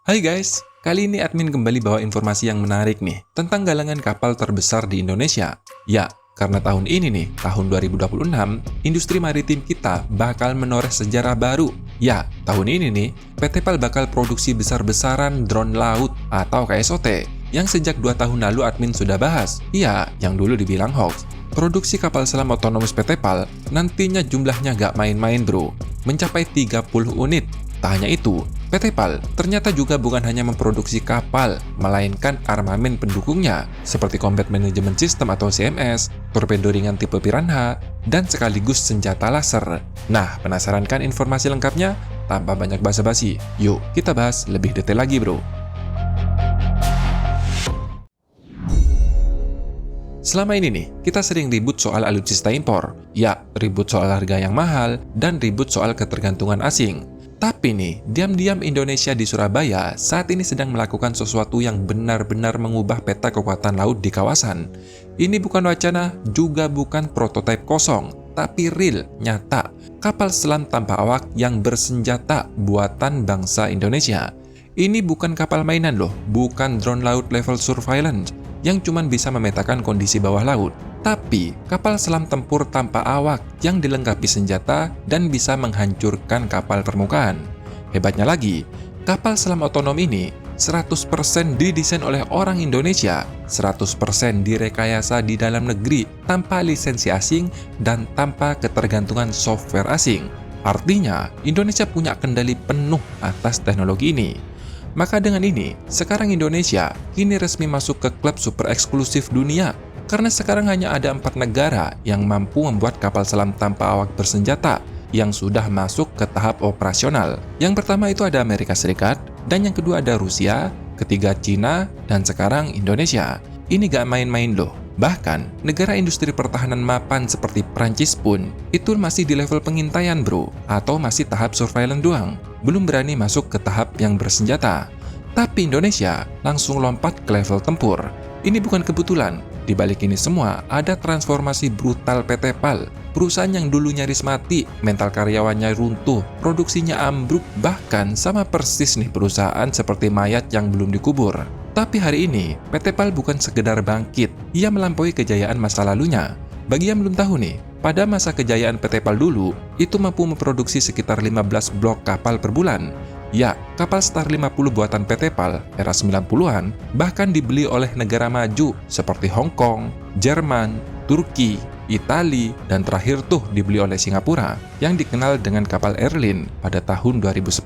Hai guys, kali ini admin kembali bawa informasi yang menarik nih tentang galangan kapal terbesar di Indonesia. Ya, karena tahun ini nih, tahun 2026, industri maritim kita bakal menoreh sejarah baru. Ya, tahun ini nih, PT PAL bakal produksi besar-besaran drone laut atau KSOT yang sejak 2 tahun lalu admin sudah bahas. Iya, yang dulu dibilang hoax. Produksi kapal selam otonomus PT PAL nantinya jumlahnya gak main-main bro, mencapai 30 unit. Tak hanya itu, PT PAL ternyata juga bukan hanya memproduksi kapal, melainkan armamen pendukungnya, seperti Combat Management System atau CMS, torpedo ringan tipe Piranha, dan sekaligus senjata laser. Nah, penasaran kan informasi lengkapnya? Tanpa banyak basa-basi, yuk kita bahas lebih detail lagi bro. Selama ini nih, kita sering ribut soal alutsista impor. Ya, ribut soal harga yang mahal, dan ribut soal ketergantungan asing. Tapi nih, diam-diam Indonesia di Surabaya saat ini sedang melakukan sesuatu yang benar-benar mengubah peta kekuatan laut di kawasan. Ini bukan wacana, juga bukan prototipe kosong, tapi real, nyata. Kapal selam tanpa awak yang bersenjata buatan bangsa Indonesia. Ini bukan kapal mainan loh, bukan drone laut level surveillance yang cuma bisa memetakan kondisi bawah laut, tapi kapal selam tempur tanpa awak yang dilengkapi senjata dan bisa menghancurkan kapal permukaan. Hebatnya lagi, kapal selam otonom ini 100% didesain oleh orang Indonesia, 100% direkayasa di dalam negeri tanpa lisensi asing dan tanpa ketergantungan software asing. Artinya, Indonesia punya kendali penuh atas teknologi ini. Maka dengan ini, sekarang Indonesia kini resmi masuk ke klub super eksklusif dunia. Karena sekarang hanya ada 4 negara yang mampu membuat kapal selam tanpa awak bersenjata yang sudah masuk ke tahap operasional. Yang pertama itu ada Amerika Serikat, dan yang kedua ada Rusia, ketiga Cina, dan sekarang Indonesia. Ini gak main-main loh. Bahkan, negara industri pertahanan mapan seperti Prancis pun itu masih di level pengintaian bro, atau masih tahap surveillance doang, belum berani masuk ke tahap yang bersenjata. Tapi Indonesia langsung lompat ke level tempur. Ini bukan kebetulan, di balik ini semua ada transformasi brutal PT PAL, perusahaan yang dulu nyaris mati, mental karyawannya runtuh, produksinya ambruk, bahkan sama persis nih perusahaan seperti mayat yang belum dikubur. Tapi hari ini, PT PAL bukan sekedar bangkit, ia melampaui kejayaan masa lalunya. Bagi yang belum tahu nih, pada masa kejayaan PT PAL dulu, itu mampu memproduksi sekitar 15 blok kapal per bulan. Ya, kapal Star 50 buatan PT PAL era 90-an bahkan dibeli oleh negara maju seperti Hong Kong, Jerman, Turki, Italia, dan terakhir tuh dibeli oleh Singapura yang dikenal dengan kapal Airline pada tahun 2010.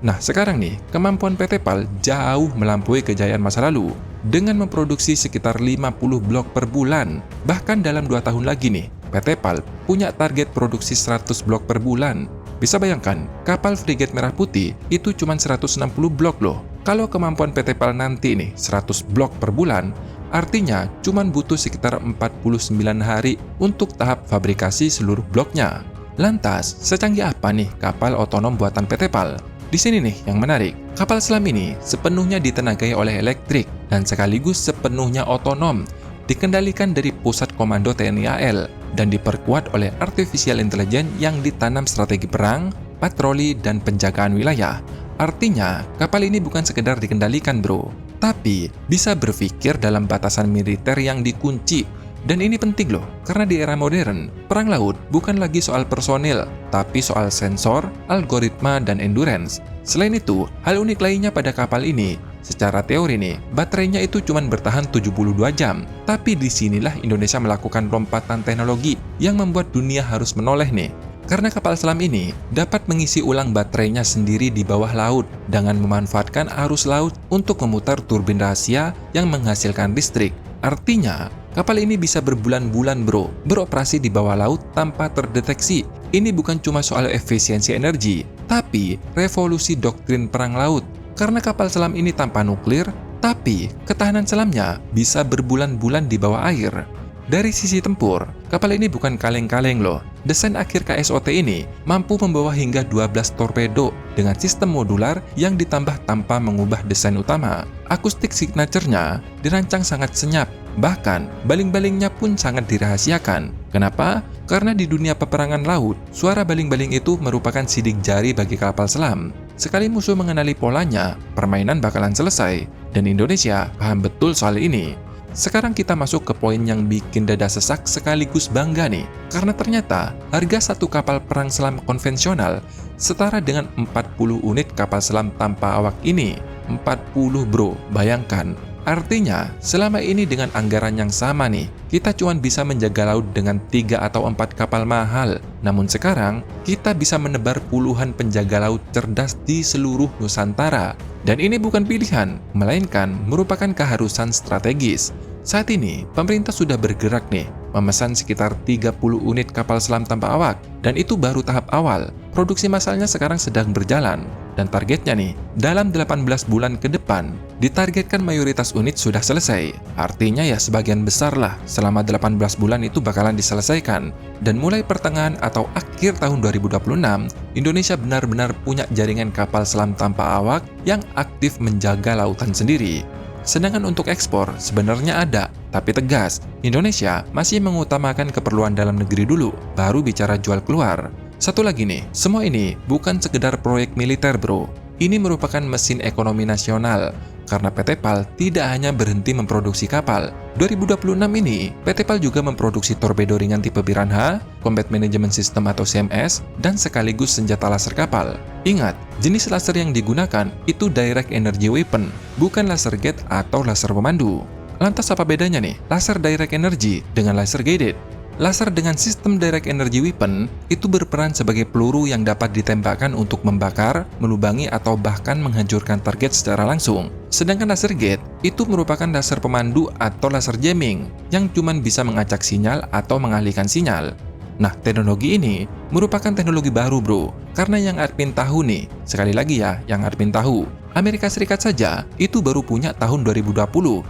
Nah, sekarang nih, kemampuan PT PAL jauh melampaui kejayaan masa lalu dengan memproduksi sekitar 50 blok per bulan. Bahkan dalam 2 tahun lagi nih, PT PAL punya target produksi 100 blok per bulan. Bisa bayangkan, kapal frigate Merah Putih itu cuma 160 blok loh. Kalau kemampuan PT PAL nanti nih 100 blok per bulan, artinya cuma butuh sekitar 49 hari untuk tahap fabrikasi seluruh bloknya. Lantas, secanggih apa nih kapal otonom buatan PT PAL? Di sini nih yang menarik, kapal selam ini sepenuhnya ditenagai oleh elektrik dan sekaligus sepenuhnya otonom, dikendalikan dari pusat komando TNI AL dan diperkuat oleh artificial intelligence yang ditanam strategi perang, patroli, dan penjagaan wilayah. Artinya, kapal ini bukan sekedar dikendalikan bro, tapi bisa berpikir dalam batasan militer yang dikunci. Dan ini penting loh, karena di era modern, perang laut bukan lagi soal personil, tapi soal sensor, algoritma, dan endurance. Selain itu, hal unik lainnya pada kapal ini, secara teori nih, baterainya itu cuma bertahan 72 jam. Tapi disinilah Indonesia melakukan lompatan teknologi yang membuat dunia harus menoleh nih. Karena kapal selam ini dapat mengisi ulang baterainya sendiri di bawah laut dengan memanfaatkan arus laut untuk memutar turbin rahasia yang menghasilkan listrik. Artinya, kapal ini bisa berbulan-bulan bro, beroperasi di bawah laut tanpa terdeteksi. Ini bukan cuma soal efisiensi energi, tapi revolusi doktrin perang laut. Karena kapal selam ini tanpa nuklir, tapi ketahanan selamnya bisa berbulan-bulan di bawah air. Dari sisi tempur, kapal ini bukan kaleng-kaleng loh. Desain akhir KSOT ini mampu membawa hingga 12 torpedo dengan sistem modular yang ditambah tanpa mengubah desain utama. Akustik signature-nya dirancang sangat senyap, bahkan baling-balingnya pun sangat dirahasiakan. Kenapa? Karena di dunia peperangan laut, suara baling-baling itu merupakan sidik jari bagi kapal selam. Sekali musuh mengenali polanya, permainan bakalan selesai, dan Indonesia paham betul soal ini. Sekarang kita masuk ke poin yang bikin dada sesak sekaligus bangga nih, karena ternyata harga satu kapal perang selam konvensional setara dengan 40 unit kapal selam tanpa awak ini. 40 bro, bayangkan. Artinya, selama ini dengan anggaran yang sama nih, kita cuma bisa menjaga laut dengan 3 atau 4 kapal mahal. Namun sekarang, kita bisa menebar puluhan penjaga laut cerdas di seluruh Nusantara. Dan ini bukan pilihan, melainkan merupakan keharusan strategis. Saat ini, pemerintah sudah bergerak nih, memesan sekitar 30 unit kapal selam tanpa awak, dan itu baru tahap awal. Produksi massalnya sekarang sedang berjalan, dan targetnya nih, dalam 18 bulan ke depan, ditargetkan mayoritas unit sudah selesai. Artinya ya sebagian besar lah, selama 18 bulan itu bakalan diselesaikan. Dan mulai pertengahan atau akhir tahun 2026, Indonesia benar-benar punya jaringan kapal selam tanpa awak yang aktif menjaga lautan sendiri. Sedangkan untuk ekspor sebenarnya ada, tapi tegas, Indonesia masih mengutamakan keperluan dalam negeri dulu, baru bicara jual keluar. Satu lagi nih, semua ini bukan sekedar proyek militer bro. Ini merupakan mesin ekonomi nasional, karena PT PAL tidak hanya berhenti memproduksi kapal. 2026 ini, PT PAL juga memproduksi torpedo ringan tipe Piranha, Combat Management System atau CMS, dan sekaligus senjata laser kapal. Ingat, jenis laser yang digunakan itu Direct Energy Weapon, bukan laser gate atau laser pemandu. Lantas apa bedanya nih, laser Direct Energy dengan laser guided? Laser dengan sistem Direct Energy Weapon itu berperan sebagai peluru yang dapat ditembakkan untuk membakar, melubangi, atau bahkan menghancurkan target secara langsung. Sedangkan laser gate itu merupakan laser pemandu atau laser jamming yang cuma bisa mengacak sinyal atau mengalihkan sinyal. Nah, teknologi ini merupakan teknologi baru bro, karena yang admin tahu nih, sekali lagi ya, yang admin tahu, Amerika Serikat saja itu baru punya tahun 2020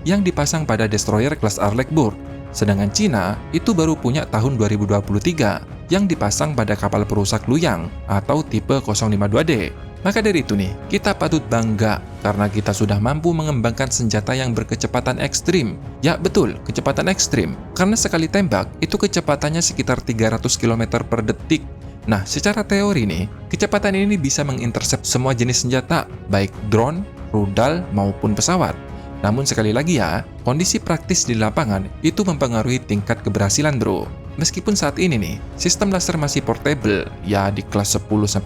yang dipasang pada destroyer kelas Arleigh-Burke. Sedangkan Cina itu baru punya tahun 2023 yang dipasang pada kapal perusak Luyang atau tipe 052D. Maka dari itu nih, kita patut bangga karena kita sudah mampu mengembangkan senjata yang berkecepatan ekstrim. Ya betul, kecepatan ekstrim. Karena sekali tembak, itu kecepatannya sekitar 300 km per detik. Nah, secara teori nih, kecepatan ini bisa mengintercept semua jenis senjata, baik drone, rudal, maupun pesawat. Namun sekali lagi ya, kondisi praktis di lapangan itu mempengaruhi tingkat keberhasilan bro. Meskipun saat ini nih, sistem laser masih portable, ya di kelas 10-50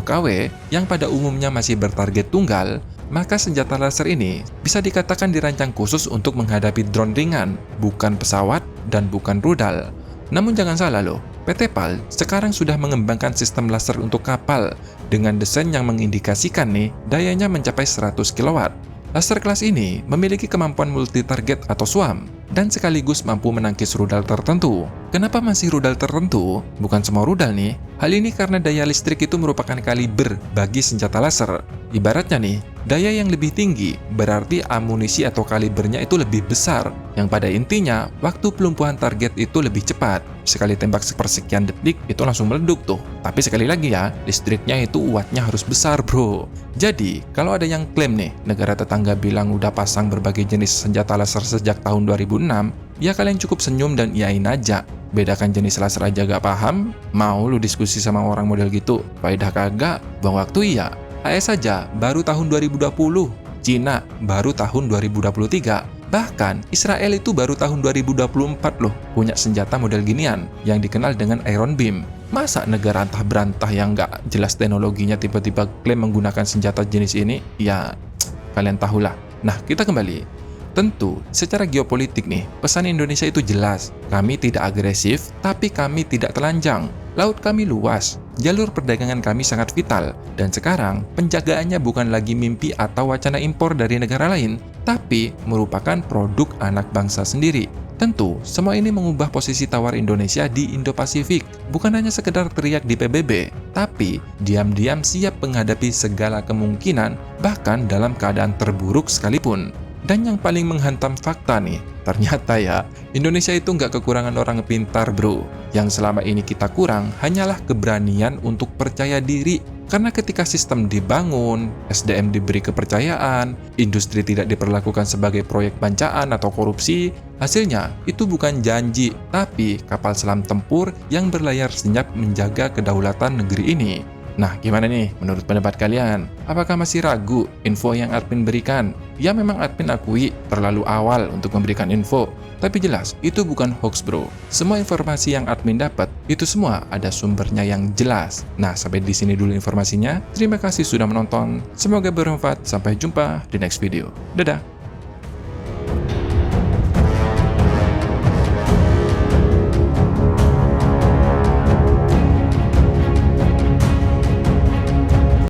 kW, yang pada umumnya masih bertarget tunggal, maka senjata laser ini bisa dikatakan dirancang khusus untuk menghadapi drone ringan, bukan pesawat dan bukan rudal. Namun jangan salah loh, PT PAL sekarang sudah mengembangkan sistem laser untuk kapal dengan desain yang mengindikasikan nih dayanya mencapai 100 kW. Laser kelas ini memiliki kemampuan multi-target atau SWAM dan sekaligus mampu menangkis rudal tertentu. Kenapa masih rudal tertentu? Bukan semua rudal nih. Hal ini karena daya listrik itu merupakan kaliber bagi senjata laser. Ibaratnya nih, daya yang lebih tinggi berarti amunisi atau kalibernya itu lebih besar, yang pada intinya waktu pelumpuhan target itu lebih cepat. Sekali tembak sepersekian detik itu langsung meleduk tuh. Tapi sekali lagi ya, listriknya itu wattnya harus besar bro. Jadi, kalau ada yang klaim nih, negara tetangga bilang udah pasang berbagai jenis senjata laser sejak tahun 2006, ya kalian cukup senyum dan iyain aja. Bedakan jenis laser aja gak paham, mau lu diskusi sama orang model gitu, faedah kagak, buang waktu iya. AS saja baru tahun 2020, Cina baru tahun 2023, bahkan Israel itu baru tahun 2024 loh punya senjata model ginian yang dikenal dengan Iron Beam. Masa negara antah berantah yang gak jelas teknologinya tiba-tiba klaim menggunakan senjata jenis ini? Ya, kalian tahulah. Nah, kita kembali. Tentu, secara geopolitik nih, pesan Indonesia itu jelas. Kami tidak agresif, tapi kami tidak telanjang. Laut kami luas, jalur perdagangan kami sangat vital, dan sekarang penjagaannya bukan lagi mimpi atau wacana impor dari negara lain, tapi merupakan produk anak bangsa sendiri. Tentu, semua ini mengubah posisi tawar Indonesia di Indo-Pasifik, bukan hanya sekedar teriak di PBB, tapi diam-diam siap menghadapi segala kemungkinan, bahkan dalam keadaan terburuk sekalipun. Dan yang paling menghantam fakta nih, ternyata ya, Indonesia itu nggak kekurangan orang pintar bro. Yang selama ini kita kurang hanyalah keberanian untuk percaya diri. Karena ketika sistem dibangun, SDM diberi kepercayaan, industri tidak diperlakukan sebagai proyek bancaan atau korupsi, hasilnya itu bukan janji, tapi kapal selam tempur yang berlayar senyap menjaga kedaulatan negeri ini. Nah, gimana nih menurut pendapat kalian? Apakah masih ragu info yang admin berikan? Ya memang admin akui terlalu awal untuk memberikan info, tapi jelas itu bukan hoax bro. Semua informasi yang admin dapat, itu semua ada sumbernya yang jelas. Nah, sampai di sini dulu informasinya. Terima kasih sudah menonton. Semoga bermanfaat. Sampai jumpa di next video. Dadah!